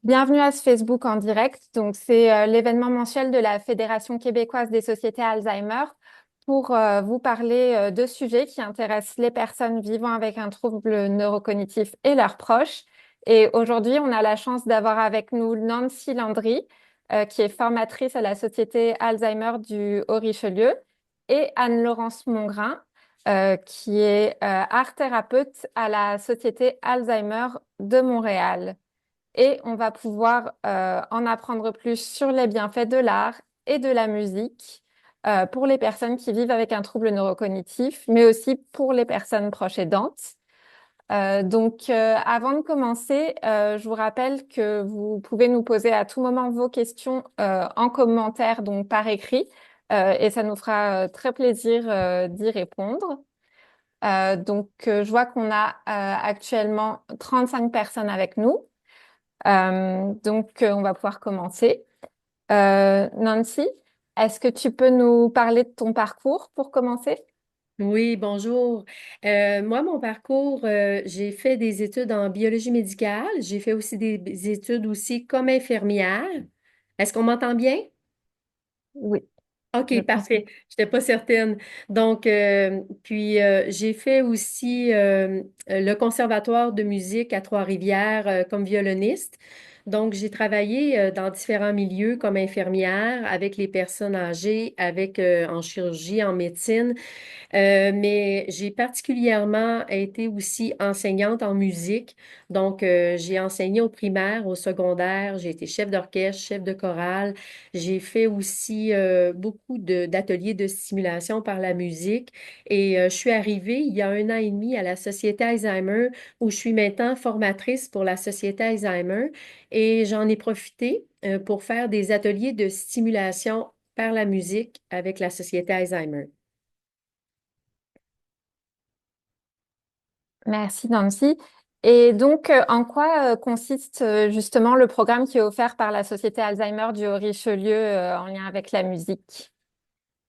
Bienvenue à ce Facebook en direct. Donc, c'est l'événement mensuel de la Fédération québécoise des sociétés Alzheimer pour vous parler de sujets qui intéressent les personnes vivant avec un trouble neurocognitif et leurs proches. Et aujourd'hui, on a la chance d'avoir avec nous Nancy Landry, qui est formatrice à la Société Alzheimer du Haut-Richelieu, et Anne-Laurence Mongrain, qui est art thérapeute à la Société Alzheimer de Montréal et on va pouvoir en apprendre plus sur les bienfaits de l'art et de la musique pour les personnes qui vivent avec un trouble neurocognitif, mais aussi pour les personnes proches aidantes. Avant de commencer, je vous rappelle que vous pouvez nous poser à tout moment vos questions en commentaire, donc par écrit, et ça nous fera très plaisir d'y répondre. Je vois qu'on a actuellement 35 personnes avec nous. On va pouvoir commencer. Nancy, est-ce que tu peux nous parler de ton parcours pour commencer? Oui, bonjour. Moi, mon parcours, j'ai fait des études en biologie médicale. J'ai fait aussi des études aussi comme infirmière. Est-ce qu'on m'entend bien? Oui, je OK, pense que parfait. Je n'étais pas certaine. J'ai fait aussi le conservatoire de musique à Trois-Rivières comme violoniste. Donc, j'ai travaillé dans différents milieux comme infirmière avec les personnes âgées, en chirurgie, en médecine. Mais j'ai particulièrement été aussi enseignante en musique. J'ai enseigné au primaire, au secondaire. J'ai été chef d'orchestre, chef de chorale. J'ai fait aussi beaucoup d'ateliers de stimulation par la musique. Je suis arrivée il y a 1 an et demi à la Société Alzheimer, où je suis maintenant formatrice pour la Société Alzheimer. Et j'en ai profité pour faire des ateliers de stimulation par la musique avec la Société Alzheimer. merci Nancy. En quoi consiste justement le programme qui est offert par la Société Alzheimer du Haut-Richelieu en lien avec la musique?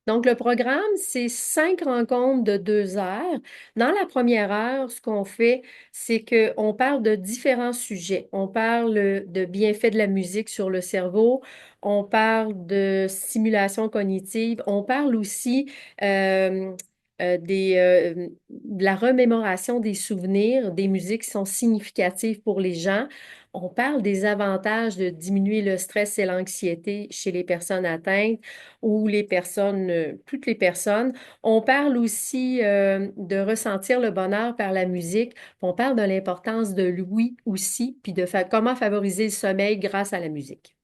Donc, le programme, c'est 5 rencontres de 2 heures. Dans la première heure, ce qu'on fait, c'est qu'on parle de différents sujets. On parle de bienfaits de la musique sur le cerveau, on parle de stimulation cognitive, on parle aussi euh, de la remémoration des souvenirs, des musiques qui sont significatives pour les gens. On parle des avantages de diminuer le stress et l'anxiété chez les personnes atteintes ou toutes les personnes. On parle aussi de ressentir le bonheur par la musique. On parle de l'importance de l'ouïe aussi, puis comment favoriser le sommeil grâce à la musique.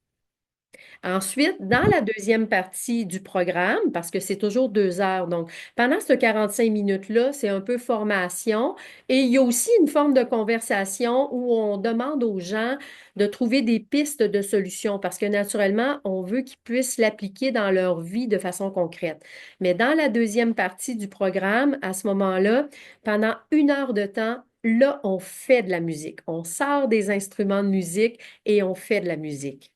Ensuite, dans la deuxième partie du programme, parce que c'est toujours 2 heures, donc pendant ce 45 minutes-là, c'est un peu formation et il y a aussi une forme de conversation où on demande aux gens de trouver des pistes de solutions parce que naturellement, on veut qu'ils puissent l'appliquer dans leur vie de façon concrète. Mais dans la deuxième partie du programme, à ce moment-là, pendant 1 heure de temps, là, on fait de la musique. On sort des instruments de musique et on fait de la musique.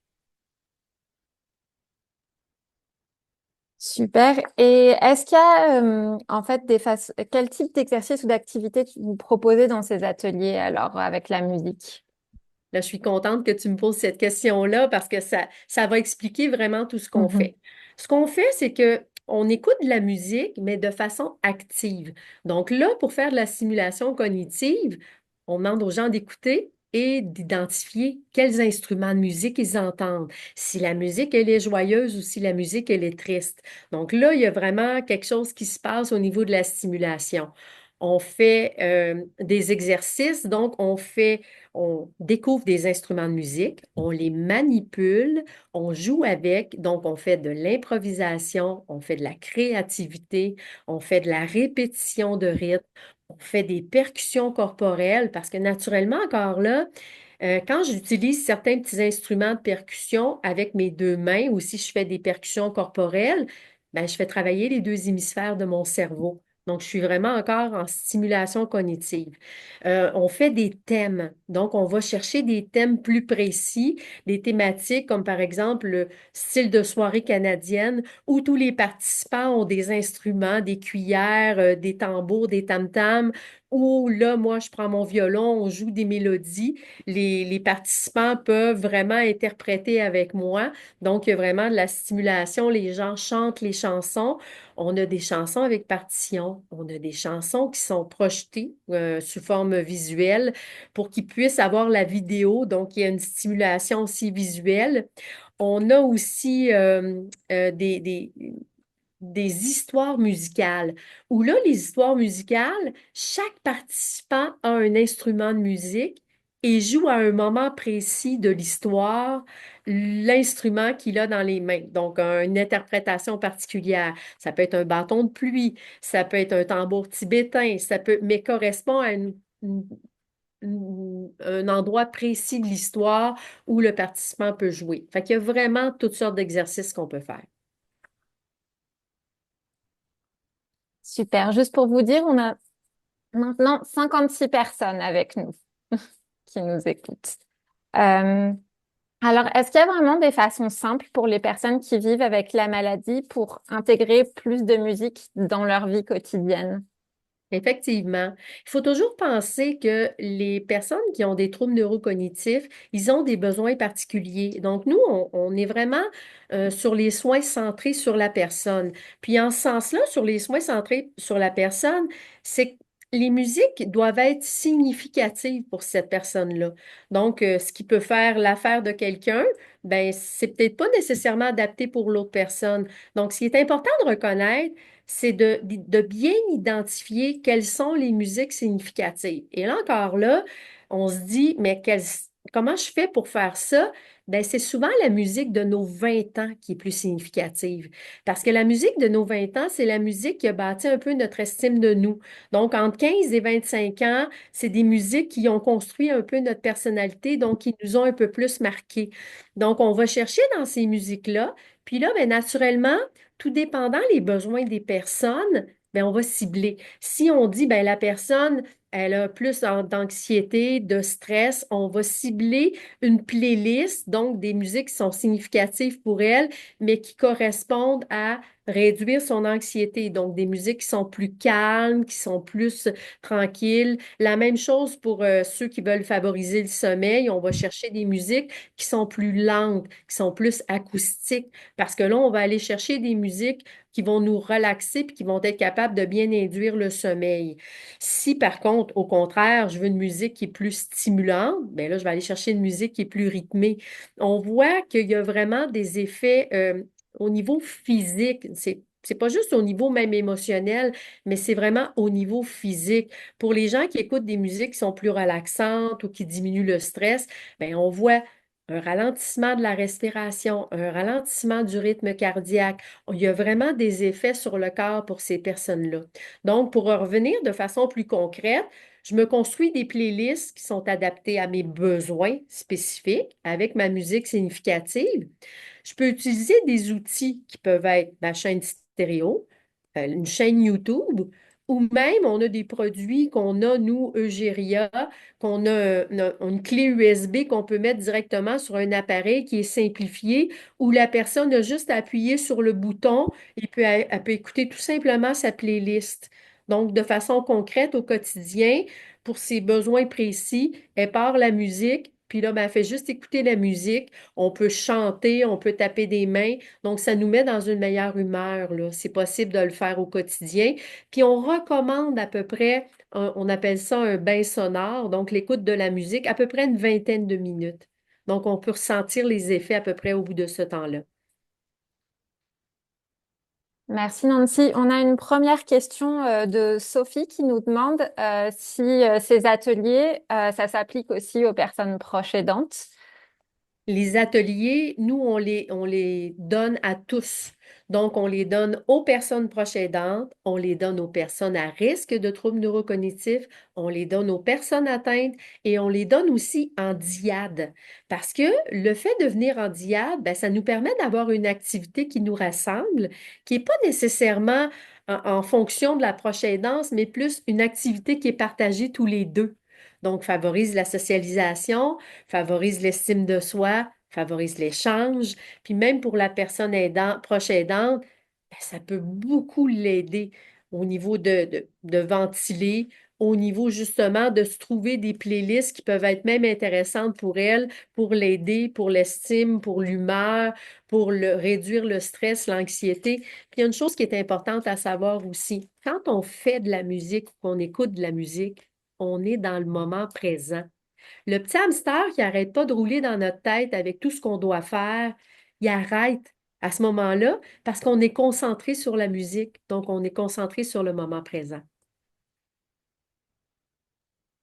Super. Et est-ce qu'il y a en fait quel type d'exercice ou d'activité vous proposez dans ces ateliers alors avec la musique? Là, je suis contente que tu me poses cette question-là parce que ça va expliquer vraiment tout ce qu'on Mhm. fait. Ce qu'on fait, c'est que on écoute de la musique, mais de façon active. Donc là, pour faire de la simulation cognitive, on demande aux gens d'écouter et d'identifier quels instruments de musique ils entendent, si la musique, elle est joyeuse ou si la musique, elle est triste. Donc là, il y a vraiment quelque chose qui se passe au niveau de la stimulation. On fait des exercices, on découvre des instruments de musique, on les manipule, on joue avec, donc on fait de l'improvisation, on fait de la créativité, on fait de la répétition de rythme, on fait des percussions corporelles parce que naturellement, encore là, quand j'utilise certains petits instruments de percussion avec mes 2 mains ou si je fais des percussions corporelles, ben, je fais travailler les 2 hémisphères de mon cerveau. Donc, je suis vraiment encore en stimulation cognitive. On fait des thèmes. Donc, on va chercher des thèmes plus précis, des thématiques comme par exemple le style de soirée canadienne où tous les participants ont des instruments, des cuillères, des tambours, des tam-tams où là, moi, je prends mon violon, on joue des mélodies. Les participants peuvent vraiment interpréter avec moi. Donc, il y a vraiment de la stimulation. Les gens chantent les chansons. On a des chansons avec partition. On a des chansons qui sont projetées sous forme visuelle pour qu'ils puissent avoir la vidéo. Donc, il y a une stimulation aussi visuelle. On a aussi des histoires musicales, où là, les histoires musicales, chaque participant a un instrument de musique et joue à un moment précis de l'histoire l'instrument qu'il a dans les mains. Donc, une interprétation particulière. Ça peut être un bâton de pluie, ça peut être un tambour tibétain, ça peut, mais correspond à un endroit précis de l'histoire où le participant peut jouer. Fait qu'il y a vraiment toutes sortes d'exercices qu'on peut faire. Super. Juste pour vous dire, on a maintenant 56 personnes avec nous qui nous écoutent. Euh, alors, est-ce qu'il y a vraiment des façons simples pour les personnes qui vivent avec la maladie pour intégrer plus de musique dans leur vie quotidienne? Effectivement. Il faut toujours penser que les personnes qui ont des troubles neurocognitifs, ils ont des besoins particuliers. Donc, nous, on est vraiment sur les soins centrés sur la personne. Puis, en ce sens-là, sur les soins centrés sur la personne, c'est que les musiques doivent être significatives pour cette personne-là. Donc, ce qui peut faire l'affaire de quelqu'un, ben, c'est peut-être pas nécessairement adapté pour l'autre personne. Donc, ce qui est important de reconnaître, c'est de bien identifier quelles sont les musiques significatives. Et là encore là, on se dit, mais comment je fais pour faire ça? Ben, c'est souvent la musique de nos 20 ans qui est plus significative. Parce que la musique de nos 20 ans, c'est la musique qui a bâti un peu notre estime de nous. Donc, entre 15 et 25 ans, c'est des musiques qui ont construit un peu notre personnalité, donc qui nous ont un peu plus marqués. Donc, on va chercher dans ces musiques-là. Puis là, ben, naturellement, tout dépendant les besoins des personnes, ben, on va cibler. Si on dit, ben, la personne, elle a plus d'anxiété, de stress, on va cibler une playlist, donc des musiques qui sont significatives pour elle, mais qui correspondent à réduire son anxiété. Donc, des musiques qui sont plus calmes, qui sont plus tranquilles. La même chose pour ceux qui veulent favoriser le sommeil. On va chercher des musiques qui sont plus lentes, qui sont plus acoustiques. Parce que là, on va aller chercher des musiques qui vont nous relaxer puis qui vont être capables de bien induire le sommeil. Si par contre, au contraire, je veux une musique qui est plus stimulante, bien là, je vais aller chercher une musique qui est plus rythmée. On voit qu'il y a vraiment des effets au niveau physique. C'est pas juste au niveau même émotionnel, mais c'est vraiment au niveau physique. Pour les gens qui écoutent des musiques qui sont plus relaxantes ou qui diminuent le stress, bien, on voit un ralentissement de la respiration, un ralentissement du rythme cardiaque. Il y a vraiment des effets sur le corps pour ces personnes-là. Donc, pour revenir de façon plus concrète, je me construis des playlists qui sont adaptées à mes besoins spécifiques avec ma musique significative. Je peux utiliser des outils qui peuvent être ma chaîne stéréo, une chaîne YouTube, ou même on a des produits qu'on a, nous, Eugéria, qu'on a une clé USB qu'on peut mettre directement sur un appareil qui est simplifié, où la personne a juste à appuyer sur le bouton et puis elle peut écouter tout simplement sa playlist. Donc, de façon concrète au quotidien, pour ses besoins précis, elle part la musique, puis là, ben, elle fait juste écouter la musique. On peut chanter, on peut taper des mains. Donc, ça nous met dans une meilleure humeur, là. C'est possible de le faire au quotidien. Puis, on recommande à peu près, on appelle ça un bain sonore, donc l'écoute de la musique, à peu près une vingtaine de minutes. Donc, on peut ressentir les effets à peu près au bout de ce temps-là. Merci Nancy. On a une première question de Sophie qui nous demande si ces ateliers, ça s'applique aussi aux personnes proches aidantes. Les ateliers, nous, on les donne à tous. Donc, on les donne aux personnes proches aidantes, on les donne aux personnes à risque de troubles neurocognitifs, on les donne aux personnes atteintes et on les donne aussi en diade. Parce que le fait de venir en diade, ben, ça nous permet d'avoir une activité qui nous rassemble, qui n'est pas nécessairement en fonction de la proche aidance, mais plus une activité qui est partagée tous les deux. Donc, favorise la socialisation, favorise l'estime de soi, favorise l'échange, puis même pour la personne aidante, proche aidante, ben, ça peut beaucoup l'aider au niveau de ventiler au niveau justement de se trouver des playlists qui peuvent être même intéressantes pour elle, pour l'aider, pour l'estime, pour l'humeur, pour réduire le stress, l'anxiété. Puis il y a une chose qui est importante à savoir aussi, quand on fait de la musique ou qu'on écoute de la musique, on est dans le moment présent. Le petit hamster qui n'arrête pas de rouler dans notre tête avec tout ce qu'on doit faire, il arrête à ce moment-là parce qu'on est concentré sur la musique, donc on est concentré sur le moment présent.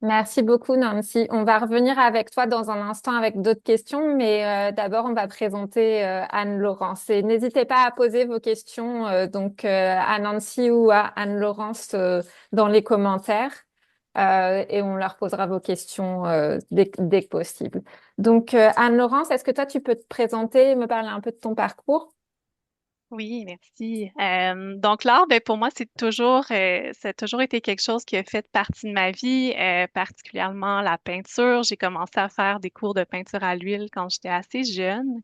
Merci beaucoup, Nancy. On va revenir avec toi dans un instant avec d'autres questions, mais d'abord, on va présenter Anne-Laurence. Et n'hésitez pas à poser vos questions à Nancy ou à Anne-Laurence dans les commentaires et on leur posera vos questions dès que possible. Donc, Anne-Laurence, est-ce que toi, tu peux te présenter et me parler un peu de ton parcours? Oui, merci. Donc l'art, ben pour moi, ça a toujours été quelque chose qui a fait partie de ma vie, particulièrement la peinture. J'ai commencé à faire des cours de peinture à l'huile quand j'étais assez jeune.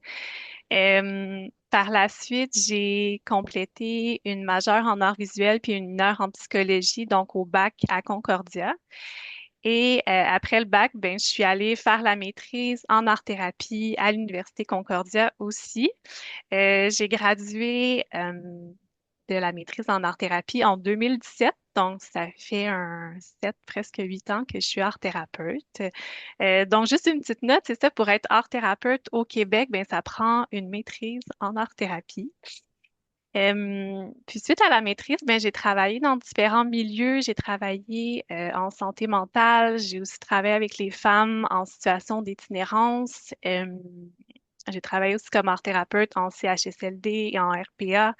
Par la suite, j'ai complété une majeure en arts visuels puis une heure en psychologie, donc au bac à Concordia. Et après le bac, ben, je suis allée faire la maîtrise en art-thérapie à l'Université Concordia aussi. J'ai gradué de la maîtrise en art-thérapie en 2017, donc ça fait 7, presque 8 ans que je suis art-thérapeute. Donc juste une petite note, c'est ça, pour être art-thérapeute au Québec, ben, ça prend une maîtrise en art-thérapie. Puis suite à la maîtrise, ben, j'ai travaillé dans différents milieux. J'ai travaillé en santé mentale. J'ai aussi travaillé avec les femmes en situation d'itinérance. J'ai travaillé aussi comme art thérapeute en CHSLD et en RPA.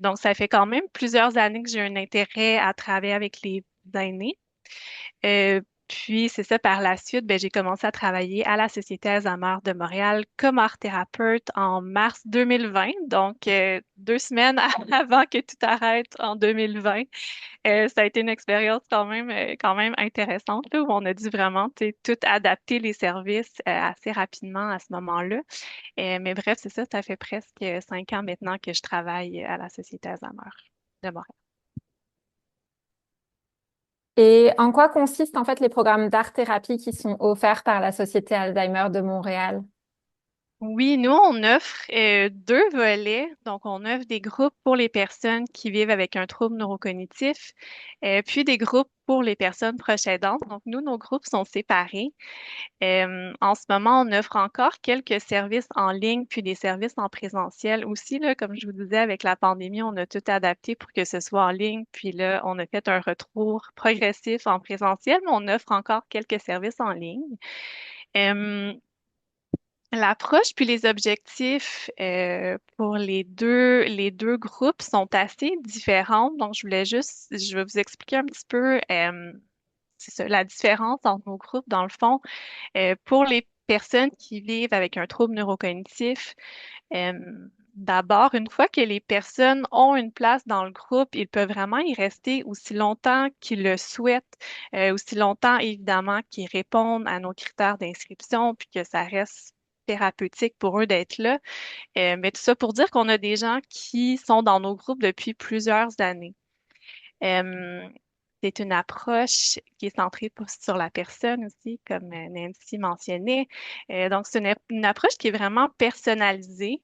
Donc, ça fait quand même plusieurs années que j'ai un intérêt à travailler avec les aînés. Puis, c'est ça, par la suite, ben, j'ai commencé à travailler à la Société Alzheimer de Montréal comme art thérapeute en mars 2020, donc 2 semaines avant que tout arrête en 2020. Ça a été une expérience quand même intéressante, là, où on a dû vraiment, tu sais, tout adapter les services assez rapidement à ce moment-là. Mais bref, c'est ça, ça fait presque 5 ans maintenant que je travaille à la Société Alzheimer de Montréal. Et en quoi consistent en fait les programmes d'art-thérapie qui sont offerts par la Société Alzheimer de Montréal? Oui, nous, on offre 2 volets. Donc, on offre des groupes pour les personnes qui vivent avec un trouble neurocognitif, puis des groupes pour les personnes proches aidantes. Donc, nous, nos groupes sont séparés. En ce moment, on offre encore quelques services en ligne, puis des services en présentiel aussi. Là, comme je vous disais, avec la pandémie, on a tout adapté pour que ce soit en ligne. Puis là, on a fait un retour progressif en présentiel, mais on offre encore quelques services en ligne. Euh, L'approche puis les objectifs pour les deux groupes sont assez différents. Donc, je vais vous expliquer un petit peu c'est ça, la différence entre nos groupes. Dans le fond, pour les personnes qui vivent avec un trouble neurocognitif, euh, d'abord, une fois que les personnes ont une place dans le groupe, ils peuvent vraiment y rester aussi longtemps qu'ils le souhaitent, aussi longtemps, évidemment, qu'ils répondent à nos critères d'inscription, puis que ça reste thérapeutique pour eux d'être là. Mais tout ça pour dire qu'on a des gens qui sont dans nos groupes depuis plusieurs années. Euh, c'est une approche qui est centrée sur la personne aussi, comme Nancy mentionnait. Donc, c'est une approche qui est vraiment personnalisée,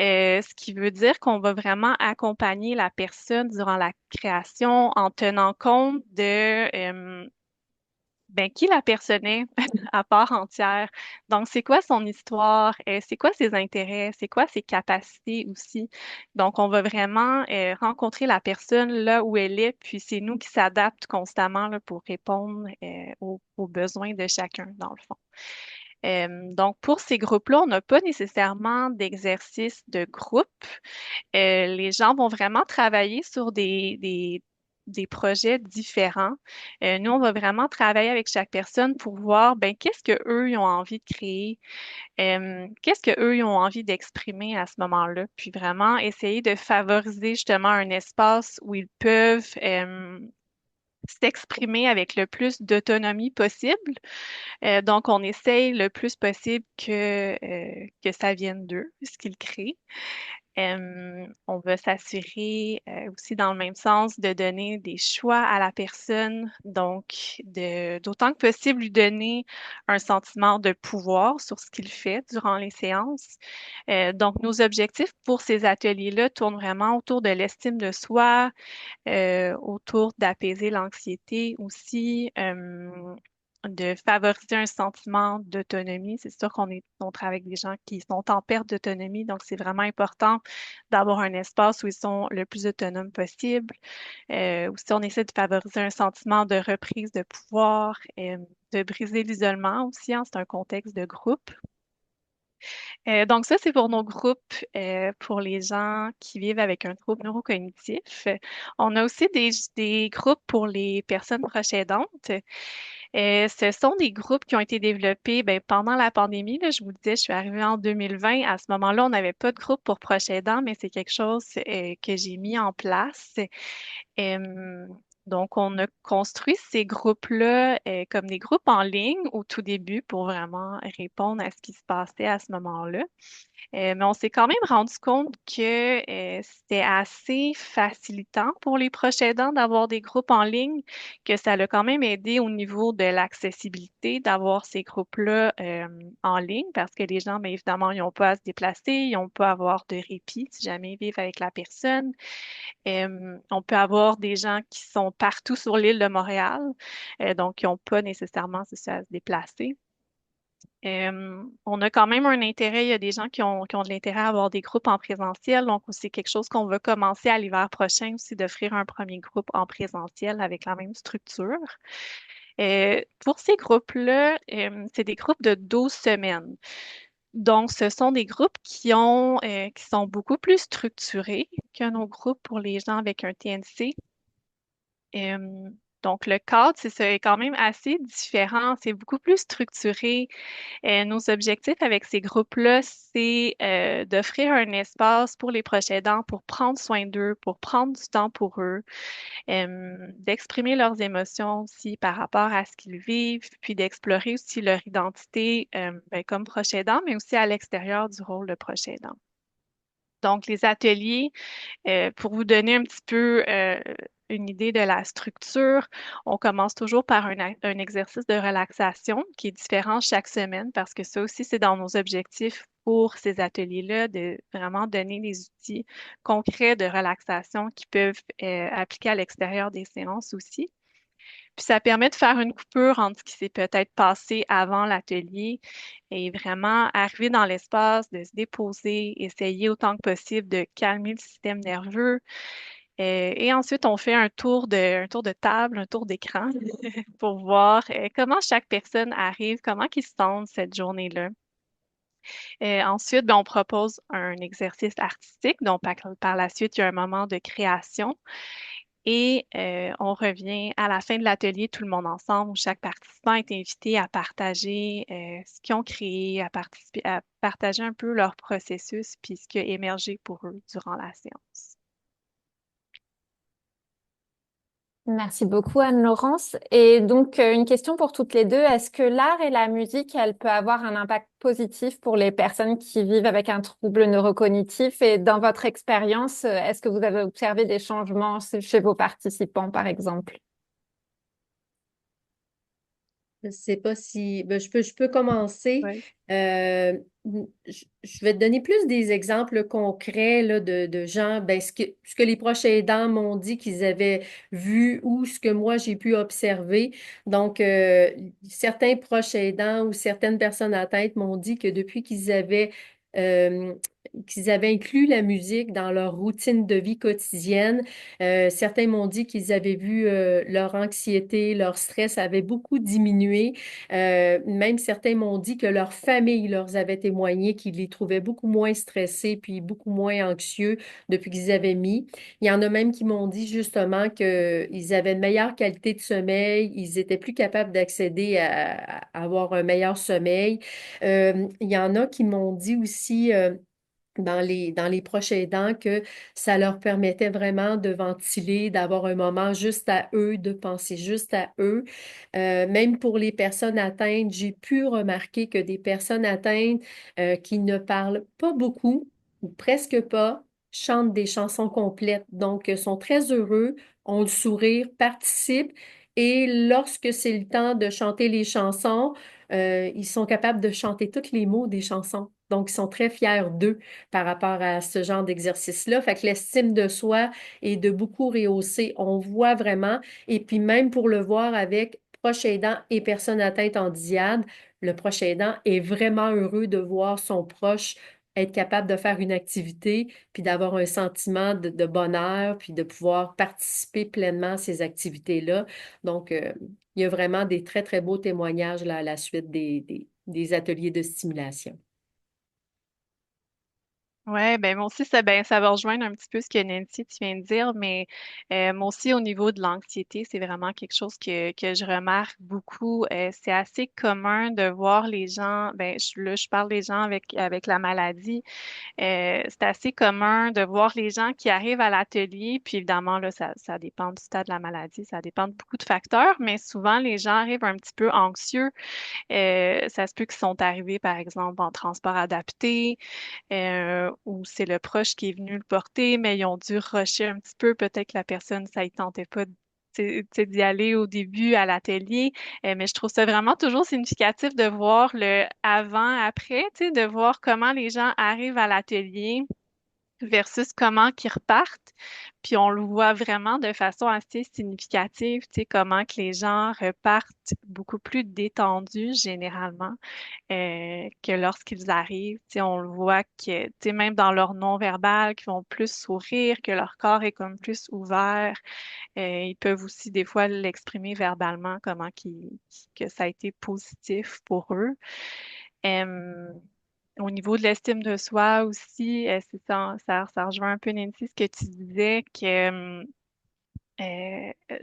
ce qui veut dire qu'on va vraiment accompagner la personne durant la création en tenant compte de qui la personne est à part entière. Donc, c'est quoi son histoire? C'est quoi ses intérêts? C'est quoi ses capacités aussi? Donc, on va vraiment rencontrer la personne là où elle est, puis c'est nous qui s'adaptent constamment là, pour répondre aux besoins de chacun, dans le fond. Donc, pour ces groupes-là, on n'a pas nécessairement d'exercice de groupe. Les gens vont vraiment travailler sur des projets différents. Nous, on va vraiment travailler avec chaque personne pour voir ben, qu'est-ce que eux ils ont envie de créer, qu'est-ce que eux ils ont envie d'exprimer à ce moment-là, puis vraiment essayer de favoriser justement un espace où ils peuvent s'exprimer avec le plus d'autonomie possible. Donc, on essaye le plus possible que ça vienne d'eux, ce qu'ils créent. On va s'assurer aussi dans le même sens de donner des choix à la personne, donc d'autant que possible lui donner un sentiment de pouvoir sur ce qu'il fait durant les séances. Donc nos objectifs pour ces ateliers-là tournent vraiment autour de l'estime de soi, autour d'apaiser l'anxiété aussi, de favoriser un sentiment d'autonomie. C'est sûr on travaille avec des gens qui sont en perte d'autonomie, donc c'est vraiment important d'avoir un espace où ils sont le plus autonomes possible. Aussi, on essaie de favoriser un sentiment de reprise de pouvoir, de briser l'isolement aussi, hein, c'est un contexte de groupe. Donc ça, c'est pour nos groupes, pour les gens qui vivent avec un trouble neurocognitif. On a aussi des groupes pour les personnes proches aidantes. Ce sont des groupes qui ont été développés pendant la pandémie. Là, je vous le disais, je suis arrivée en 2020. À ce moment-là, on n'avait pas de groupe pour proches aidants, mais c'est quelque chose que j'ai mis en place. Euh, donc, on a construit ces groupes-là comme des groupes en ligne au tout début pour vraiment répondre à ce qui se passait à ce moment-là. Mais on s'est quand même rendu compte que c'était assez facilitant pour les proches aidants d'avoir des groupes en ligne, que ça l'a quand même aidé au niveau de l'accessibilité d'avoir ces groupes-là en ligne parce que les gens, bien évidemment, ils n'ont pas à se déplacer, ils n'ont pas à avoir de répit si jamais ils vivent avec la personne. On peut avoir des gens qui sont partout sur l'île de Montréal, donc qui n'ont pas nécessairement c'est ça, à se déplacer. On a quand même un intérêt, il y a des gens qui ont de l'intérêt à avoir des groupes en présentiel, donc c'est quelque chose qu'on va commencer à l'hiver prochain aussi, d'offrir un premier groupe en présentiel avec la même structure. Pour ces groupes-là, c'est des groupes de 12 semaines. Donc, ce sont des groupes qui sont beaucoup plus structurés que nos groupes pour les gens avec un TNC. Euh, donc, le cadre, c'est quand même assez différent. C'est beaucoup plus structuré. Nos objectifs avec ces groupes-là, c'est d'offrir un espace pour les proches aidants pour prendre soin d'eux, pour prendre du temps pour eux, d'exprimer leurs émotions aussi par rapport à ce qu'ils vivent, puis d'explorer aussi leur identité comme proche aidant, mais aussi à l'extérieur du rôle de proche aidant. Donc, les ateliers, pour vous donner un petit peu une idée de la structure, on commence toujours par un exercice de relaxation qui est différent chaque semaine parce que ça aussi, c'est dans nos objectifs pour ces ateliers-là, de vraiment donner des outils concrets de relaxation qui peuvent appliquer à l'extérieur des séances aussi. Puis ça permet de faire une coupure entre ce qui s'est peut-être passé avant l'atelier et vraiment arriver dans l'espace, de se déposer, essayer autant que possible de calmer le système nerveux. Et ensuite, on fait un tour de table, un tour d'écran pour voir comment chaque personne arrive, comment ils se sentent cette journée-là. Ensuite, ben, on propose un exercice artistique. Donc, par la suite, il y a un moment de création. Et on revient à la fin de l'atelier, tout le monde ensemble, où chaque participant est invité à partager ce qu'ils ont créé, à participer, à partager un peu leur processus, puis ce qui a émergé pour eux durant la séance. Merci beaucoup, Anne-Laurence. Et donc, une question pour toutes les deux. Est-ce que l'art et la musique, elle peut avoir un impact positif pour les personnes qui vivent avec un trouble neurocognitif? Et dans votre expérience, est-ce que vous avez observé des changements chez vos participants, par exemple? Je ne sais pas si ben, je peux commencer. Oui. Je vais te donner plus des exemples concrets là, de gens, ben, ce que les proches aidants m'ont dit qu'ils avaient vu ou ce que moi j'ai pu observer. Donc, certains proches aidants ou certaines personnes atteintes m'ont dit que depuis euh, qu'ils avaient inclus la musique dans leur routine de vie quotidienne, certains m'ont dit qu'ils avaient vu leur anxiété, leur stress avait beaucoup diminué. Même certains m'ont dit que leur famille leur avait témoigné qu'ils les trouvaient beaucoup moins stressés puis beaucoup moins anxieux depuis qu'ils avaient mis. Il y en a même qui m'ont dit justement qu'ils avaient une meilleure qualité de sommeil, ils étaient plus capables d'accéder à avoir un meilleur sommeil. Il y en a qui m'ont dit aussi dans les proches aidants que ça leur permettait vraiment de ventiler, d'avoir un moment juste à eux, de penser juste à eux. Même pour les personnes atteintes, j'ai pu remarquer que des personnes atteintes qui ne parlent pas beaucoup ou presque pas, chantent des chansons complètes. Donc, sont très heureux, ont le sourire, participent. Et lorsque c'est le temps de chanter les chansons, ils sont capables de chanter tous les mots des chansons. Donc, ils sont très fiers d'eux par rapport à ce genre d'exercice-là. Fait que l'estime de soi est de beaucoup rehaussée. On voit vraiment. Et puis, même pour le voir avec proche aidant et personne atteinte en DIAD, le proche aidant est vraiment heureux de voir son proche être capable de faire une activité, puis d'avoir un sentiment de bonheur, puis de pouvoir participer pleinement à ces activités-là. Donc, il y a vraiment des très, très beaux témoignages là, à la suite des ateliers de stimulation. Ouais, ben moi aussi, ça va rejoindre un petit peu ce que Nancy, tu viens de dire, mais moi aussi, au niveau de l'anxiété, c'est vraiment quelque chose que je remarque beaucoup. C'est assez commun de voir les gens, là, je parle des gens avec la maladie. C'est assez commun de voir les gens qui arrivent à l'atelier, puis évidemment, là, ça dépend du stade de la maladie, ça dépend de beaucoup de facteurs, mais souvent, les gens arrivent un petit peu anxieux. Ça se peut qu'ils sont arrivés, par exemple, en transport adapté, ou c'est le proche qui est venu le porter, mais ils ont dû rusher un petit peu. Peut-être que la personne, ça ne tentait pas d'y aller au début à l'atelier. Mais je trouve ça vraiment toujours significatif de voir le avant-après, de voir comment les gens arrivent à l'atelier versus comment qu'ils repartent. Puis on le voit vraiment de façon assez significative, comment que les gens repartent beaucoup plus détendus généralement que lorsqu'ils arrivent. On le voit que, même dans leur non-verbal, qu'ils vont plus sourire, que leur corps est comme plus ouvert. Ils peuvent aussi des fois l'exprimer verbalement, que ça a été positif pour eux. Euh, Au niveau de l'estime de soi aussi, c'est ça rejoint un peu Nancy ce que tu disais que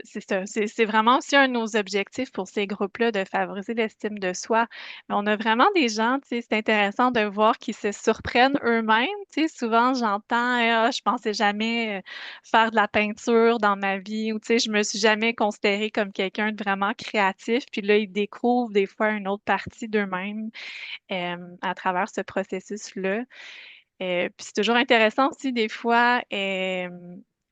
c'est ça. C'est vraiment aussi un de nos objectifs pour ces groupes-là de favoriser l'estime de soi. Mais on a vraiment des gens, c'est intéressant de voir qu'ils se surprennent eux-mêmes. Souvent, j'entends, ah, je pensais jamais faire de la peinture dans ma vie ou je me suis jamais considérée comme quelqu'un de vraiment créatif. Puis là, ils découvrent des fois une autre partie d'eux-mêmes à travers ce processus-là. Puis c'est toujours intéressant aussi, des fois,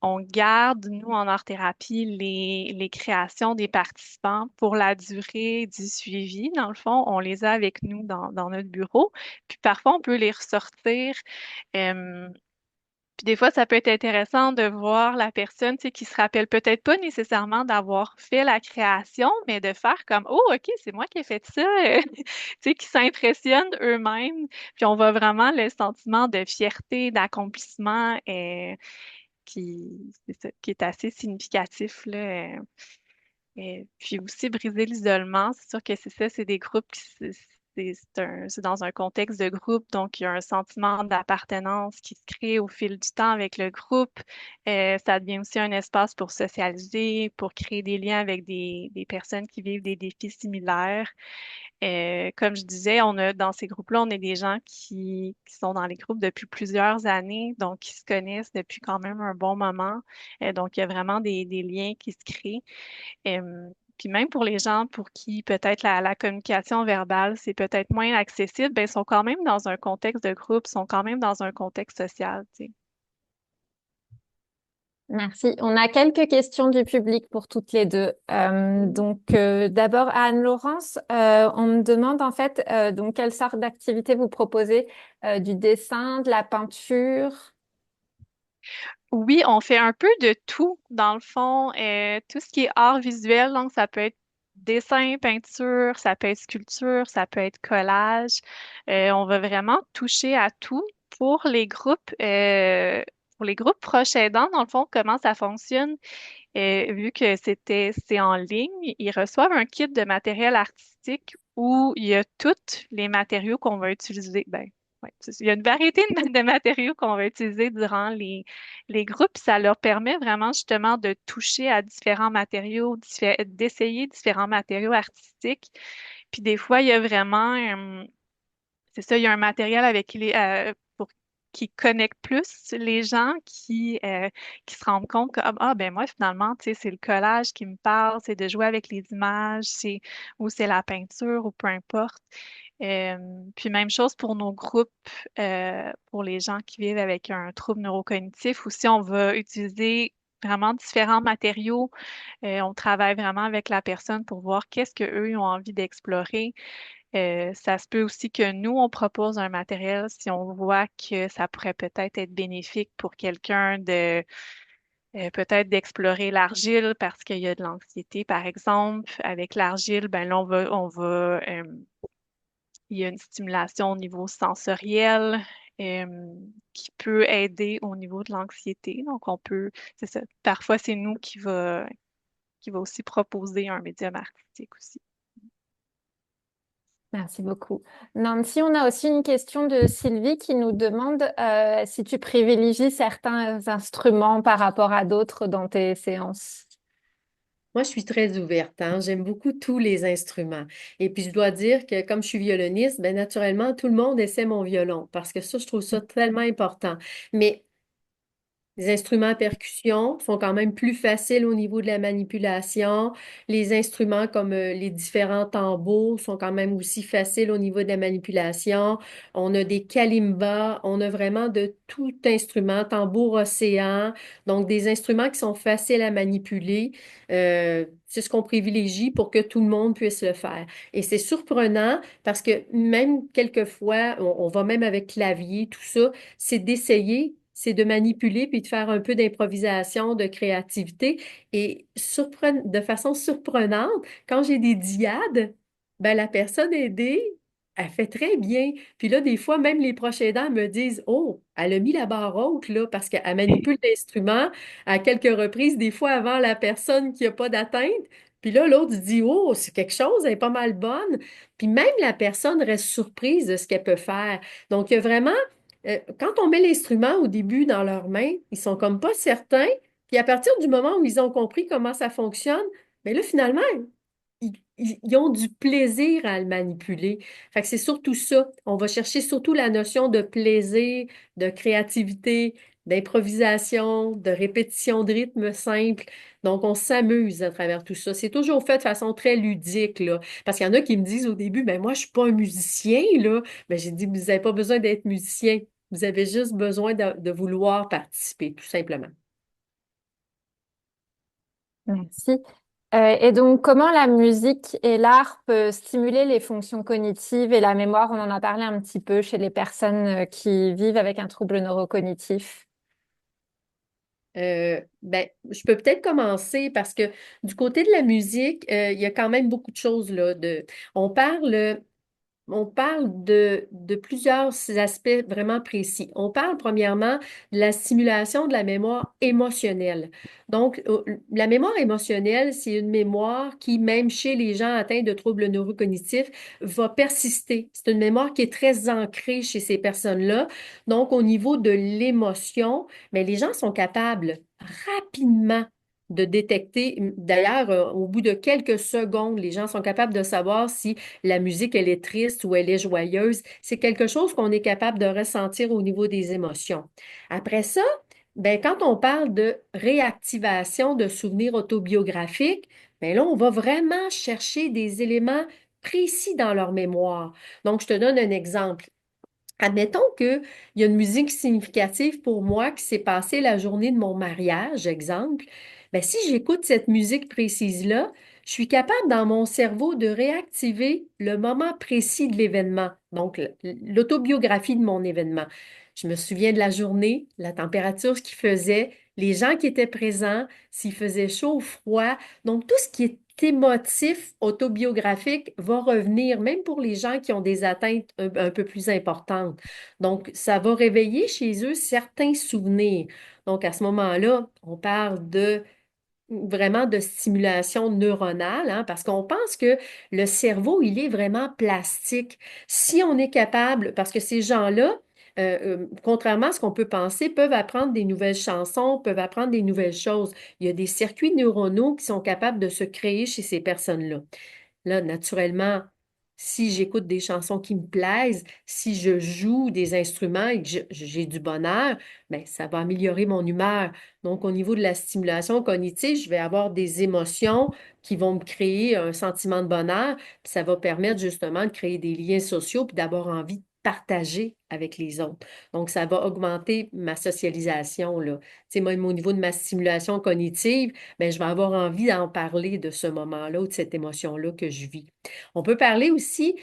on garde, nous, en art-thérapie, les créations des participants pour la durée du suivi. Dans le fond, on les a avec nous dans notre bureau. Puis parfois, on peut les ressortir. euh, puis des fois, ça peut être intéressant de voir la personne, qui se rappelle peut-être pas nécessairement d'avoir fait la création, mais de faire comme, oh, OK, c'est moi qui ai fait ça, qui s'impressionnent eux-mêmes. Puis on voit vraiment le sentiment de fierté, d'accomplissement qui est assez significatif, là. Puis aussi briser l'isolement, c'est sûr que c'est ça, c'est des groupes c'est dans un contexte de groupe, donc il y a un sentiment d'appartenance qui se crée au fil du temps avec le groupe. Ça devient aussi un espace pour socialiser, pour créer des liens avec des personnes qui vivent des défis similaires. Comme je disais, dans ces groupes-là, on a des gens qui sont dans les groupes depuis plusieurs années, donc qui se connaissent depuis quand même un bon moment. Donc, il y a vraiment des liens qui se créent. Puis même pour les gens pour qui peut-être la communication verbale, c'est peut-être moins accessible, ben, ils sont quand même dans un contexte de groupe, sont quand même dans un contexte social, tu sais. Merci. On a quelques questions du public pour toutes les deux. D'abord, à Anne-Laurence, on me demande en fait donc quelle sorte d'activité vous proposez, du dessin, de la peinture. Oui, on fait un peu de tout, dans le fond. Tout ce qui est art visuel, donc ça peut être dessin, peinture, ça peut être sculpture, ça peut être collage. On va vraiment toucher à tout pour les groupes. Pour les groupes proches aidants, dans le fond, comment ça fonctionne? Vu que c'est en ligne, ils reçoivent un kit de matériel artistique où il y a tous les matériaux qu'on va utiliser. Ben, ouais, il y a une variété de matériaux qu'on va utiliser durant les groupes. Puis ça leur permet vraiment justement de toucher à différents matériaux, d'essayer différents matériaux artistiques. Puis des fois, il y a vraiment c'est ça, il y a un matériel avec pour qui connecte plus les gens qui se rendent compte que ah ben moi finalement tu sais c'est le collage qui me parle, c'est de jouer avec les images, ou c'est la peinture ou peu importe. Euh, Puis même chose pour nos groupes, pour les gens qui vivent avec un trouble neurocognitif. Aussi, on va utiliser vraiment différents matériaux. On travaille vraiment avec la personne pour voir qu'est-ce qu'eux ils ont envie d'explorer. Ça se peut aussi que nous, on propose un matériel si on voit que ça pourrait peut-être être bénéfique pour quelqu'un de peut-être d'explorer l'argile parce qu'il y a de l'anxiété, par exemple. Avec l'argile, ben là, il y a une stimulation au niveau sensoriel qui peut aider au niveau de l'anxiété. Donc, c'est ça. Parfois, c'est nous qui va aussi proposer un médium artistique aussi. Merci beaucoup. Nancy, on a aussi une question de Sylvie qui nous demande si tu privilégies certains instruments par rapport à d'autres dans tes séances. Moi, je suis très ouverte, hein. J'aime beaucoup tous les instruments. Et puis, je dois dire que comme je suis violoniste, ben naturellement, tout le monde essaie mon violon parce que ça, je trouve ça tellement important. Mais les instruments à percussion sont quand même plus faciles au niveau de la manipulation. Les instruments comme les différents tambours sont quand même aussi faciles au niveau de la manipulation. On a des kalimbas, on a vraiment de tout instrument, tambour océan, donc des instruments qui sont faciles à manipuler. C'est ce qu'on privilégie pour que tout le monde puisse le faire. Et c'est surprenant parce que même quelquefois, on va même avec clavier, tout ça, c'est d'essayer, c'est de manipuler puis de faire un peu d'improvisation, de créativité. Et de façon surprenante, quand j'ai des diades, ben, la personne aidée, elle fait très bien. Puis là, des fois, même les proches aidants me disent, oh, elle a mis la barre haute, là, parce qu'elle manipule l'instrument à quelques reprises, des fois avant la personne qui n'a pas d'atteinte. Puis là, l'autre dit, oh, c'est quelque chose, elle est pas mal bonne. Puis même la personne reste surprise de ce qu'elle peut faire. Donc, il y a vraiment quand on met l'instrument au début dans leurs mains, ils sont comme pas certains. Puis à partir du moment où ils ont compris comment ça fonctionne, mais là, finalement, ils ont du plaisir à le manipuler. Fait que c'est surtout ça. On va chercher surtout la notion de plaisir, de créativité, d'improvisation, de répétition de rythme simple. Donc, on s'amuse à travers tout ça. C'est toujours fait de façon très ludique, là. Parce qu'il y en a qui me disent au début, ben moi, je suis pas un musicien, là. Ben, j'ai dit, vous n'avez pas besoin d'être musicien. Vous avez juste besoin de vouloir participer, tout simplement. Merci. Et donc, comment la musique et l'art peuvent stimuler les fonctions cognitives et la mémoire? On en a parlé un petit peu chez les personnes qui vivent avec un trouble neurocognitif. Ben, je peux peut-être commencer parce que du côté de la musique, il y a quand même beaucoup de choses là. On parle On parle de plusieurs aspects vraiment précis. On parle premièrement de la stimulation de la mémoire émotionnelle. Donc, la mémoire émotionnelle, c'est une mémoire qui, même chez les gens atteints de troubles neurocognitifs, va persister. C'est une mémoire qui est très ancrée chez ces personnes-là. Donc, au niveau de l'émotion, mais les gens sont capables rapidement de détecter. D'ailleurs, au bout de quelques secondes, les gens sont capables de savoir si la musique, elle est triste ou elle est joyeuse. C'est quelque chose qu'on est capable de ressentir au niveau des émotions. Après ça, ben, quand on parle de réactivation de souvenirs autobiographiques, ben là, on va vraiment chercher des éléments précis dans leur mémoire. Donc, je te donne un exemple. Admettons qu'il y a une musique significative pour moi qui s'est passée la journée de mon mariage, exemple. Ben, si j'écoute cette musique précise-là, je suis capable dans mon cerveau de réactiver le moment précis de l'événement, donc l'autobiographie de mon événement. Je me souviens de la journée, la température, ce qu'il faisait, les gens qui étaient présents, s'il faisait chaud ou froid. Donc, tout ce qui est émotif, autobiographique va revenir, même pour les gens qui ont des atteintes un peu plus importantes. Donc, ça va réveiller chez eux certains souvenirs. Donc, à ce moment-là, on parle de vraiment de stimulation neuronale, hein, parce qu'on pense que le cerveau, il est vraiment plastique. Si on est capable, parce que ces gens-là, contrairement à ce qu'on peut penser, peuvent apprendre des nouvelles chansons, peuvent apprendre des nouvelles choses. Il y a des circuits neuronaux qui sont capables de se créer chez ces personnes-là. Là, naturellement, si j'écoute des chansons qui me plaisent, si je joue des instruments et que j'ai du bonheur, ben, ça va améliorer mon humeur. Donc, au niveau de la stimulation cognitive, je vais avoir des émotions qui vont me créer un sentiment de bonheur, puis ça va permettre justement de créer des liens sociaux puis d'avoir envie de partager avec les autres. Donc, ça va augmenter ma socialisation, là. Tu sais, moi, au niveau de ma stimulation cognitive, ben, je vais avoir envie d'en parler de ce moment-là ou de cette émotion-là que je vis. On peut parler aussi,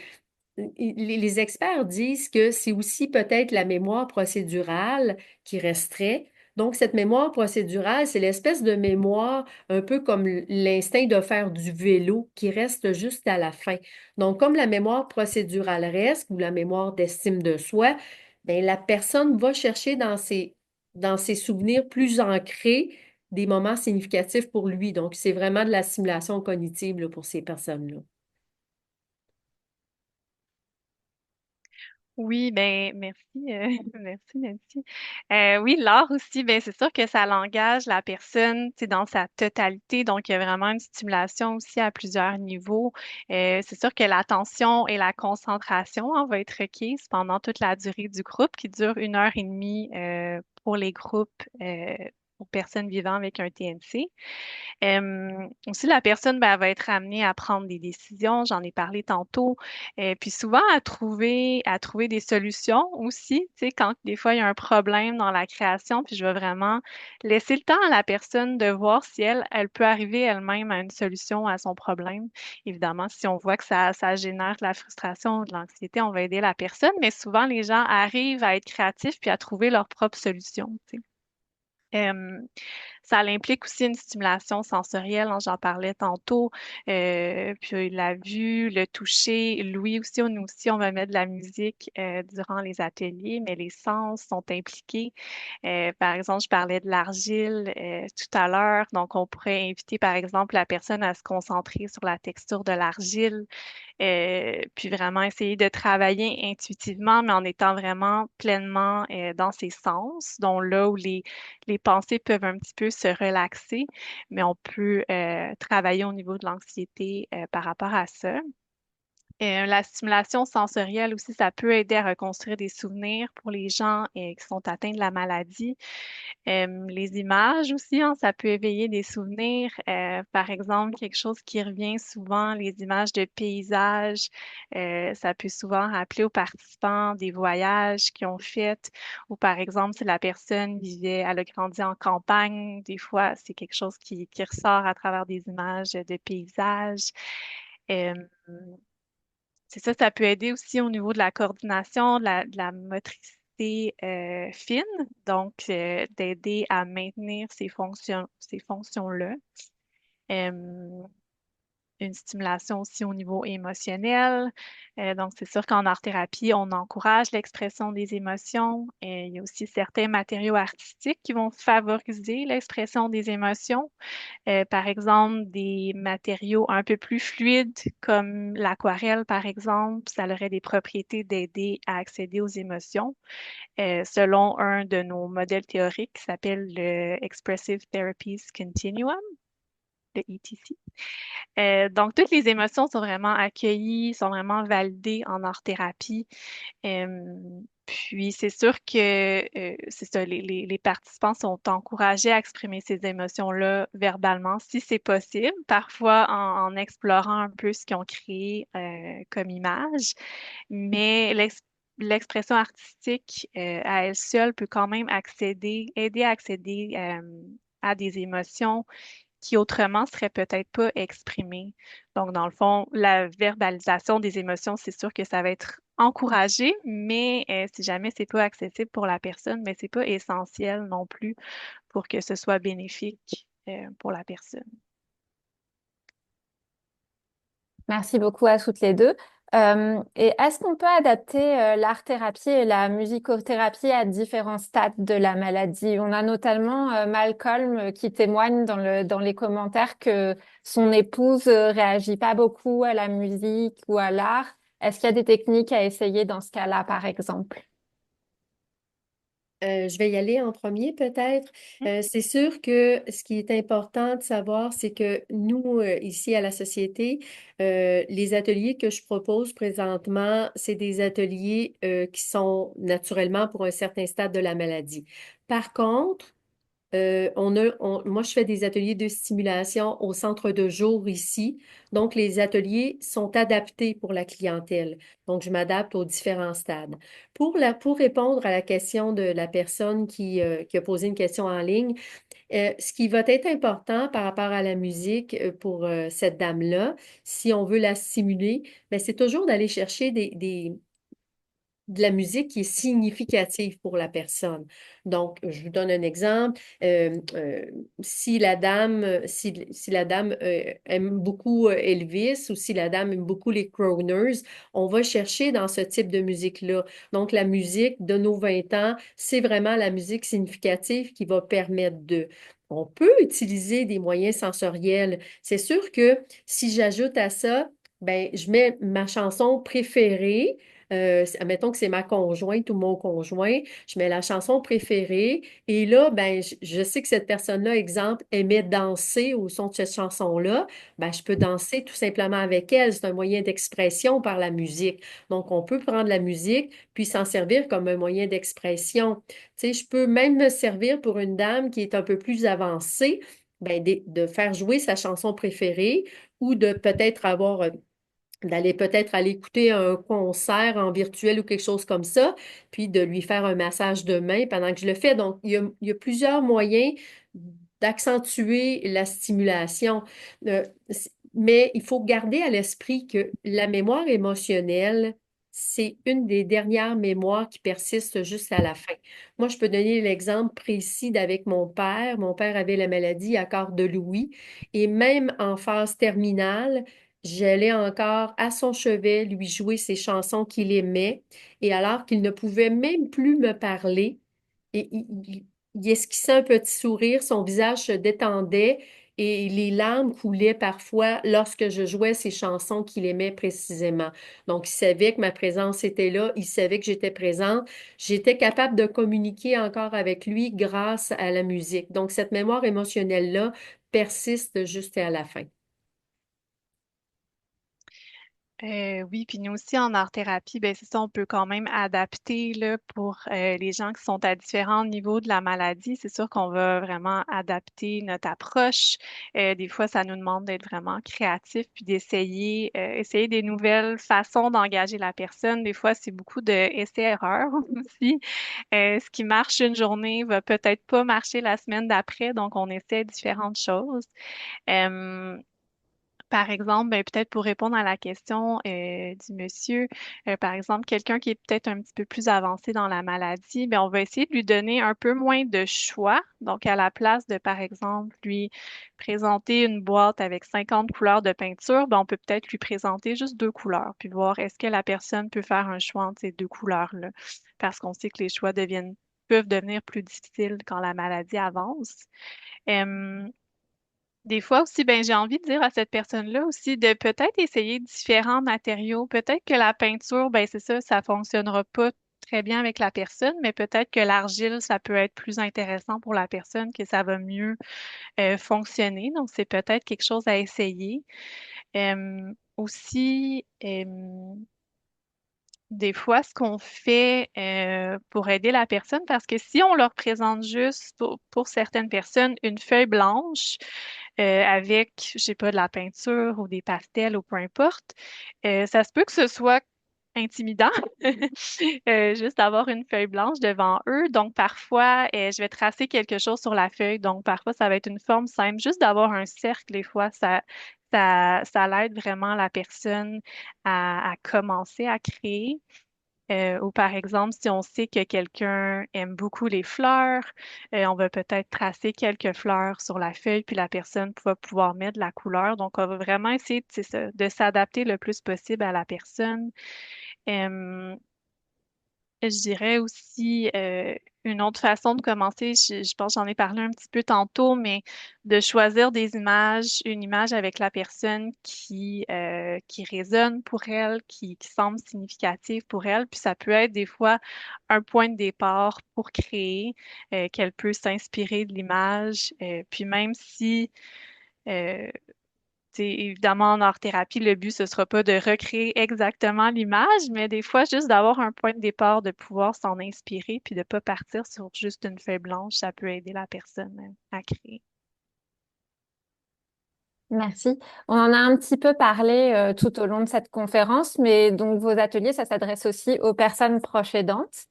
les experts disent que c'est aussi peut-être la mémoire procédurale qui resterait. Donc, cette mémoire procédurale, c'est l'espèce de mémoire un peu comme l'instinct de faire du vélo qui reste juste à la fin. Donc, comme la mémoire procédurale reste ou la mémoire d'estime de soi, bien, la personne va chercher dans ses souvenirs plus ancrés des moments significatifs pour lui. Donc, c'est vraiment de la simulation cognitive là, pour ces personnes-là. Oui, ben merci, merci Nancy. Oui, l'art aussi, ben c'est sûr que ça l'engage la personne, tu sais, dans sa totalité, donc il y a vraiment une stimulation aussi à plusieurs niveaux. C'est sûr que l'attention et la concentration vont être requises pendant toute la durée du groupe, qui dure 1 heure et demie pour les groupes pour personnes vivant avec un TNC. Aussi, la personne, ben, elle va être amenée à prendre des décisions, j'en ai parlé tantôt, puis souvent à trouver des solutions aussi, tu sais, quand des fois il y a un problème dans la création, puis je vais vraiment laisser le temps à la personne de voir si elle peut arriver elle-même à une solution à son problème. Évidemment, si on voit que ça génère de la frustration ou de l'anxiété, on va aider la personne, mais souvent les gens arrivent à être créatifs puis à trouver leur propre solution, tu sais. Euh, Ça implique aussi une stimulation sensorielle, hein, j'en parlais tantôt. Puis la vue, le toucher, l'ouïe aussi. Nous aussi, on va mettre de la musique durant les ateliers, mais les sens sont impliqués. Par exemple, je parlais de l'argile tout à l'heure. Donc, on pourrait inviter, par exemple, la personne à se concentrer sur la texture de l'argile, puis vraiment essayer de travailler intuitivement, mais en étant vraiment pleinement dans ses sens, dont là où les pensées peuvent un petit peu se relaxer, mais on peut travailler au niveau de l'anxiété par rapport à ça. La stimulation sensorielle aussi, ça peut aider à reconstruire des souvenirs pour les gens qui sont atteints de la maladie. Les images aussi, hein, ça peut éveiller des souvenirs. Par exemple, quelque chose qui revient souvent, les images de paysages. Ça peut souvent rappeler aux participants des voyages qu'ils ont faits. Ou par exemple, si la personne vivait, elle a grandi en campagne, des fois, c'est quelque chose qui ressort à travers des images de paysages. Euh, c'est ça, ça peut aider aussi au niveau de la coordination, de la motricité fine, donc d'aider à maintenir ces fonctions-là. Euh, une stimulation aussi au niveau émotionnel. Donc, c'est sûr qu'en art-thérapie, on encourage l'expression des émotions. Il y a aussi certains matériaux artistiques qui vont favoriser l'expression des émotions. Par exemple, des matériaux un peu plus fluides comme l'aquarelle, par exemple, ça aurait des propriétés d'aider à accéder aux émotions, selon un de nos modèles théoriques qui s'appelle le Expressive Therapies Continuum, le ETC. Donc, toutes les émotions sont vraiment accueillies, sont vraiment validées en art-thérapie. Puis, c'est sûr que c'est ça, les participants sont encouragés à exprimer ces émotions-là verbalement, si c'est possible, parfois en explorant un peu ce qu'ils ont créé comme image. Mais l'expression artistique à elle seule peut quand même aider à accéder à des émotions qui autrement seraient peut-être pas exprimées. Donc, dans le fond, la verbalisation des émotions, c'est sûr que ça va être encouragé, mais si jamais c'est pas accessible pour la personne, mais c'est pas essentiel non plus pour que ce soit bénéfique pour la personne. Merci beaucoup à toutes les deux. Et est-ce qu'on peut adapter l'art-thérapie et la musicothérapie à différents stades de la maladie? On a notamment Malcolm qui témoigne dans les commentaires que son épouse réagit pas beaucoup à la musique ou à l'art. Est-ce qu'il y a des techniques à essayer dans ce cas-là, par exemple? Je vais y aller en premier peut-être. Mm. C'est sûr que ce qui est important de savoir, c'est que nous, ici à la société, les ateliers que je propose présentement, c'est des ateliers qui sont naturellement pour un certain stade de la maladie. Par contre, moi, je fais des ateliers de stimulation au centre de jour ici. Donc, les ateliers sont adaptés pour la clientèle. Donc, je m'adapte aux différents stades. Pour répondre à la question de la personne qui a posé une question en ligne, ce qui va être important par rapport à la musique pour cette dame-là, si on veut la stimuler, ben, c'est toujours d'aller chercher de la musique qui est significative pour la personne. Donc, je vous donne un exemple. Si la dame aime beaucoup Elvis ou si la dame aime beaucoup les Crooners, on va chercher dans ce type de musique-là. Donc, la musique de nos 20 ans, c'est vraiment la musique significative qui va permettre de... On peut utiliser des moyens sensoriels. C'est sûr que si j'ajoute à ça, ben, je mets ma chanson préférée. Admettons que c'est ma conjointe ou mon conjoint, je mets la chanson préférée et là, ben, je sais que cette personne-là, exemple, aimait danser au son de cette chanson-là, ben, je peux danser tout simplement avec elle. C'est un moyen d'expression par la musique. Donc, on peut prendre la musique puis s'en servir comme un moyen d'expression. Tu sais, je peux même me servir pour une dame qui est un peu plus avancée, ben, de faire jouer sa chanson préférée ou de peut-être avoir d'aller peut-être aller écouter un concert en virtuel ou quelque chose comme ça, puis de lui faire un massage de main pendant que je le fais. Donc, il y a plusieurs moyens d'accentuer la stimulation. Mais il faut garder à l'esprit que la mémoire émotionnelle, c'est une des dernières mémoires qui persistent jusqu'à la fin. Moi, je peux donner l'exemple précis d'avec mon père. Mon père avait la maladie à quart de Louis et même en phase terminale, j'allais encore à son chevet lui jouer ses chansons qu'il aimait, et alors qu'il ne pouvait même plus me parler, et il esquissait un petit sourire, son visage se détendait et les larmes coulaient parfois lorsque je jouais ces chansons qu'il aimait précisément. Donc, il savait que ma présence était là, il savait que j'étais présente. J'étais capable de communiquer encore avec lui grâce à la musique. Donc, cette mémoire émotionnelle-là persiste jusqu'à la fin. Oui, puis nous aussi en art-thérapie, ben c'est ça, on peut quand même adapter là, pour les gens qui sont à différents niveaux de la maladie. C'est sûr qu'on va vraiment adapter notre approche. Des fois, ça nous demande d'être vraiment créatif puis d'essayer essayer des nouvelles façons d'engager la personne. Des fois, c'est beaucoup de essais-erreurs aussi. Ce qui marche une journée va peut-être pas marcher la semaine d'après, donc on essaie différentes choses. Euh, Par exemple, ben, peut-être pour répondre à la question du monsieur, par exemple, quelqu'un qui est peut-être un petit peu plus avancé dans la maladie, ben, on va essayer de lui donner un peu moins de choix. Donc, à la place de, par exemple, lui présenter une boîte avec 50 couleurs de peinture, ben, on peut peut-être lui présenter juste deux couleurs, puis voir est-ce que la personne peut faire un choix entre ces deux couleurs-là. Parce qu'on sait que les choix peuvent devenir plus difficiles quand la maladie avance. Euh, des fois aussi, ben, j'ai envie de dire à cette personne-là aussi de peut-être essayer différents matériaux. Peut-être que la peinture, ben, c'est ça, ça fonctionnera pas très bien avec la personne, mais peut-être que l'argile, ça peut être plus intéressant pour la personne, que ça va mieux fonctionner. Donc, c'est peut-être quelque chose à essayer. Aussi, des fois, ce qu'on fait pour aider la personne, parce que si on leur présente juste pour certaines personnes une feuille blanche avec, je sais pas, de la peinture ou des pastels ou peu importe, ça se peut que ce soit intimidant, juste d'avoir une feuille blanche devant eux. Donc, parfois, je vais tracer quelque chose sur la feuille. Donc, parfois, ça va être une forme simple. Juste d'avoir un cercle, des fois, ça l'aide vraiment la personne à commencer à créer. Ou par exemple, si on sait que quelqu'un aime beaucoup les fleurs, on va peut-être tracer quelques fleurs sur la feuille, puis la personne va pouvoir mettre de la couleur. Donc, on va vraiment essayer, c'est ça, de s'adapter le plus possible à la personne. Euh, je dirais aussi une autre façon de commencer, je pense que j'en ai parlé un petit peu tantôt, mais de choisir des images, une image avec la personne qui résonne pour elle, qui semble significative pour elle. Puis ça peut être des fois un point de départ pour créer, qu'elle peut s'inspirer de l'image. Puis même si euh, évidemment, en art-thérapie, le but, ce sera pas de recréer exactement l'image, mais des fois, juste d'avoir un point de départ, de pouvoir s'en inspirer, puis de pas partir sur juste une feuille blanche, ça peut aider la personne à créer. Merci. On en a un petit peu parlé tout au long de cette conférence, mais donc vos ateliers, ça s'adresse aussi aux personnes proches aidantes.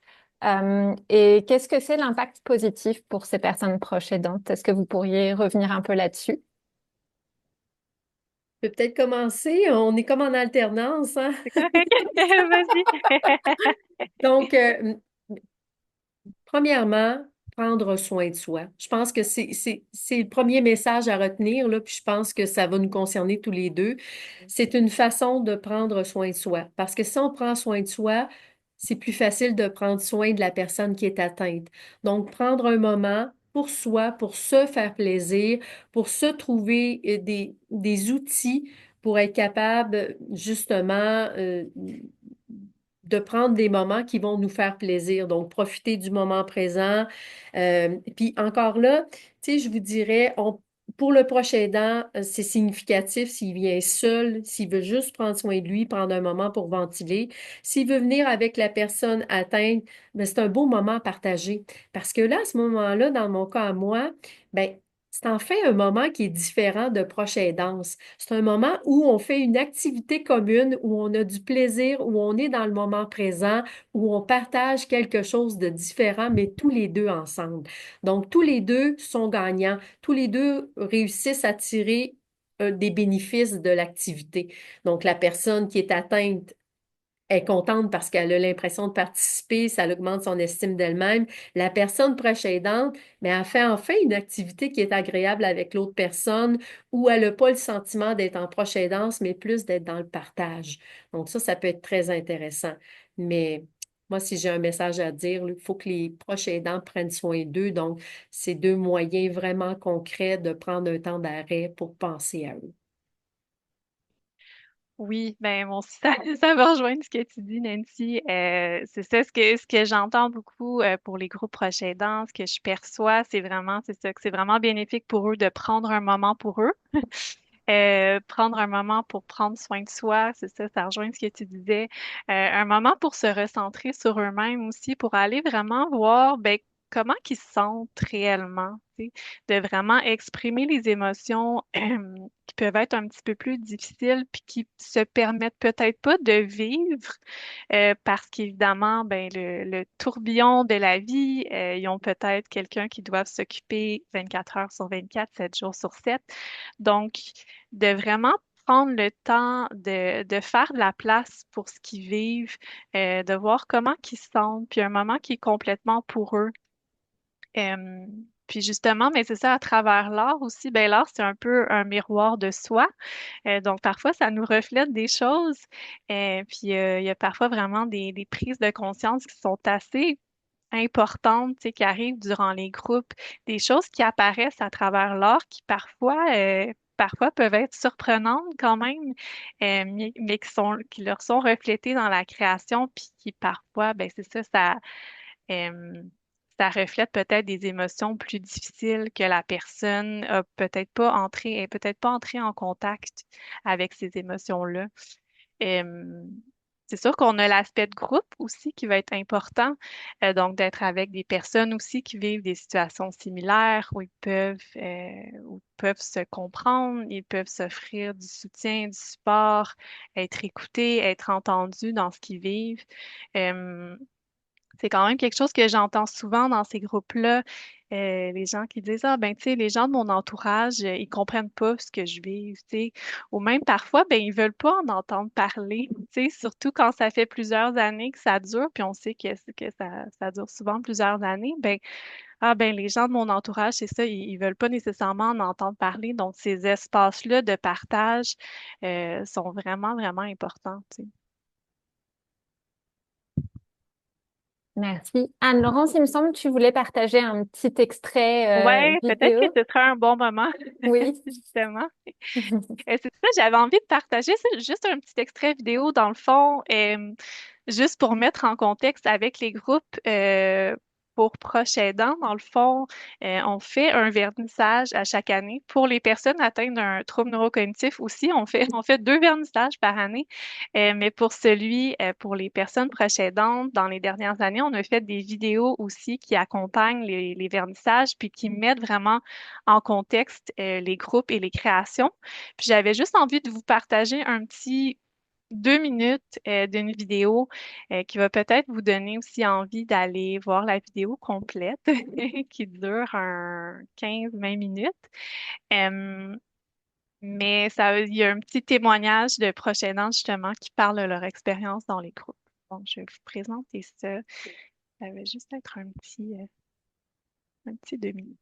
Et qu'est-ce que c'est l'impact positif pour ces personnes proches aidantes? Est-ce que vous pourriez revenir un peu là-dessus? Je peux peut-être commencer. On est comme en alternance, hein? C'est correct? Vas-y. Donc, premièrement, prendre soin de soi. Je pense que c'est le premier message à retenir, là, puis je pense que ça va nous concerner tous les deux. C'est une façon de prendre soin de soi. Parce que si on prend soin de soi, c'est plus facile de prendre soin de la personne qui est atteinte. Donc, prendre un moment pour soi, pour se faire plaisir, pour se trouver des outils pour être capable, justement, de prendre des moments qui vont nous faire plaisir. Donc, profiter du moment présent. Puis encore là, tu sais, je vous dirais, pour le proche aidant, c'est significatif s'il vient seul, s'il veut juste prendre soin de lui, prendre un moment pour ventiler. S'il veut venir avec la personne atteinte, ben, c'est un beau moment à partager. Parce que là, à ce moment-là, dans mon cas à moi, ben, c'est en fait un moment qui est différent de proche aidance. C'est un moment où on fait une activité commune, où on a du plaisir, où on est dans le moment présent, où on partage quelque chose de différent, mais tous les deux ensemble. Donc, tous les deux sont gagnants. Tous les deux réussissent à tirer des bénéfices de l'activité. Donc, la personne qui est atteinte est contente parce qu'elle a l'impression de participer, ça augmente son estime d'elle-même. La personne proche aidante, mais elle fait enfin une activité qui est agréable avec l'autre personne où elle n'a pas le sentiment d'être en proche aidance, mais plus d'être dans le partage. Donc ça peut être très intéressant. Mais moi, si j'ai un message à dire, il faut que les proches aidants prennent soin d'eux. Donc, c'est deux moyens vraiment concrets de prendre un temps d'arrêt pour penser à eux. Oui, ben mon aussi, ça va rejoindre ce que tu dis, Nancy. C'est ça, ce que j'entends beaucoup pour les groupes proches aidants, ce que je perçois, c'est ça, que c'est vraiment bénéfique pour eux de prendre un moment pour eux. Prendre un moment pour prendre soin de soi, c'est ça, ça rejoint ce que tu disais. Un moment pour se recentrer sur eux-mêmes aussi, pour aller vraiment voir ben, comment ils se sentent réellement, tu sais, de vraiment exprimer les émotions qui peuvent être un petit peu plus difficiles, puis qui se permettent peut-être pas de vivre, parce qu'évidemment, ben, le tourbillon de la vie, ils ont peut-être quelqu'un qui doit s'occuper 24 heures sur 24, 7 jours sur 7. Donc, de vraiment prendre le temps de faire de la place pour ce qu'ils vivent, de voir comment ils se sentent, puis un moment qui est complètement pour eux. Euh, Puis justement, mais c'est ça, à travers l'art aussi, ben l'art, c'est un peu un miroir de soi. Donc parfois, ça nous reflète des choses. Puis il y a parfois vraiment des prises de conscience qui sont assez importantes, tu sais, qui arrivent durant les groupes, des choses qui apparaissent à travers l'art qui parfois peuvent être surprenantes quand même, mais qui leur sont reflétées dans la création, puis qui parfois, ben c'est ça, euh, ça reflète peut-être des émotions plus difficiles que la personne a est peut-être pas entrée en contact avec ces émotions-là. Euh, c'est sûr qu'on a l'aspect de groupe aussi qui va être important, donc d'être avec des personnes aussi qui vivent des situations similaires où ils peuvent se comprendre, ils peuvent s'offrir du soutien, du support, être écoutés, être entendus dans ce qu'ils vivent. Euh, c'est quand même quelque chose que j'entends souvent dans ces groupes-là. Les gens qui disent, ah ben tu sais, les gens de mon entourage, ils comprennent pas ce que je vis, tu sais. Ou même parfois, ben ils veulent pas en entendre parler, tu sais, surtout quand ça fait plusieurs années que ça dure, puis on sait que ça dure souvent plusieurs années, ben ah ben les gens de mon entourage, c'est ça, ils veulent pas nécessairement en entendre parler. Donc ces espaces-là de partage sont vraiment, vraiment importants, tu sais. Merci. Anne-Laurence, il me semble que tu voulais partager un petit extrait Ouais, peut-être que vidéo. ce sera un bon moment, Oui. justement. C'est ça, j'avais envie de partager ça, juste un petit extrait vidéo dans le fond, juste pour mettre en contexte avec les groupes pour proches aidants. Dans le fond, on fait un vernissage à chaque année. Pour les personnes atteintes d'un trouble neurocognitif aussi, on fait deux vernissages par année. Mais pour pour les personnes proches aidantes, dans les dernières années, on a fait des vidéos aussi qui accompagnent les vernissages puis qui mettent vraiment en contexte les groupes et les créations. Puis j'avais juste envie de vous partager un petit 2 minutes d'une vidéo qui va peut-être vous donner aussi envie d'aller voir la vidéo complète qui dure un 15-20 minutes. Euh, mais il y a un petit témoignage de proches aidants justement qui parlent de leur expérience dans les groupes. Donc, je vais vous présenter ça. Ça va juste être un petit 2 minutes.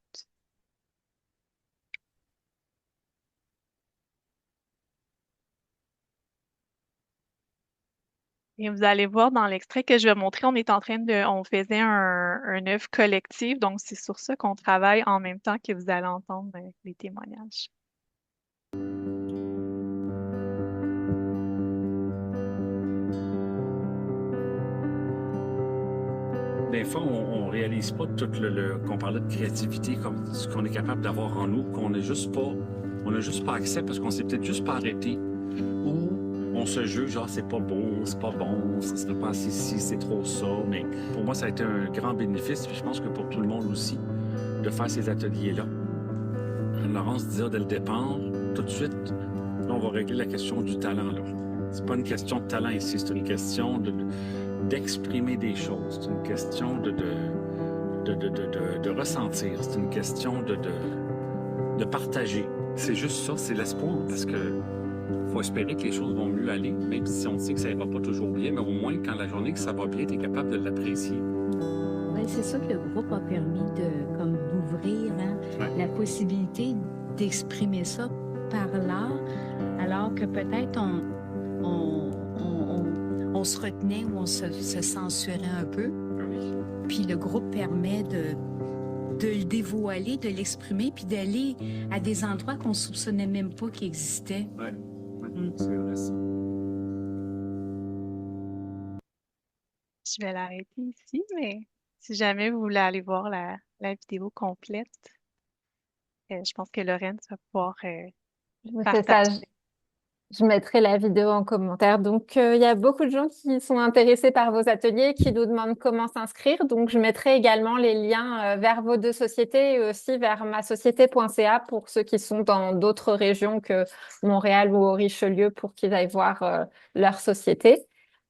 Et vous allez voir dans l'extrait que je vais montrer, on faisait un œuvre collective, donc c'est sur ça qu'on travaille en même temps que vous allez entendre les témoignages. Des fois, on réalise pas tout qu'on parlait de créativité, comme ce qu'on est capable d'avoir en nous, qu'on n'est juste pas, on n'a juste pas accès parce qu'on s'est peut-être juste pas arrêté. Ou on se juge, genre c'est pas beau, c'est pas bon, ça serait pas assez ici, c'est trop ça. Mais pour moi, ça a été un grand bénéfice, puis je pense que pour tout le monde aussi, de faire ces ateliers-là. Laurence disait dès le départ, tout de suite, là, on va régler la question du talent. Là. C'est pas une question de talent ici, c'est une question d'exprimer des choses. C'est une question de ressentir. C'est une question de partager. C'est juste ça, c'est l'espoir. Parce que faut espérer que les choses vont mieux aller, même si on sait que ça ira pas toujours bien, mais au moins, quand la journée que ça va bien, tu es capable de l'apprécier. Oui, c'est ça que le groupe a permis comme d'ouvrir la possibilité d'exprimer ça par l'art, alors que peut-être on se retenait ou on se censurait un peu. Puis le groupe permet de le dévoiler, de l'exprimer, puis d'aller à des endroits qu'on ne soupçonnait même pas qu'ils existaient. Oui, c'est vrai ça. Je vais l'arrêter ici, mais si jamais vous voulez aller voir la vidéo complète, je pense que Lorraine va pouvoir C'est ça. partager. Je mettrai la vidéo en commentaire. Donc, il y a beaucoup de gens qui sont intéressés par vos ateliers, qui nous demandent comment s'inscrire. Donc, je mettrai également les liens vers vos deux sociétés et aussi vers masociété.ca pour ceux qui sont dans d'autres régions que Montréal ou Richelieu pour qu'ils aillent voir leur société.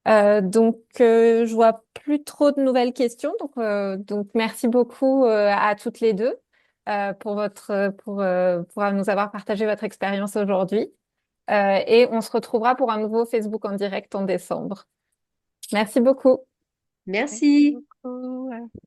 Je vois plus trop de nouvelles questions. Donc merci beaucoup à toutes les deux pour nous avoir partagé votre expérience aujourd'hui. Et on se retrouvera pour un nouveau Facebook en direct en décembre. Merci beaucoup. Merci Merci. beaucoup.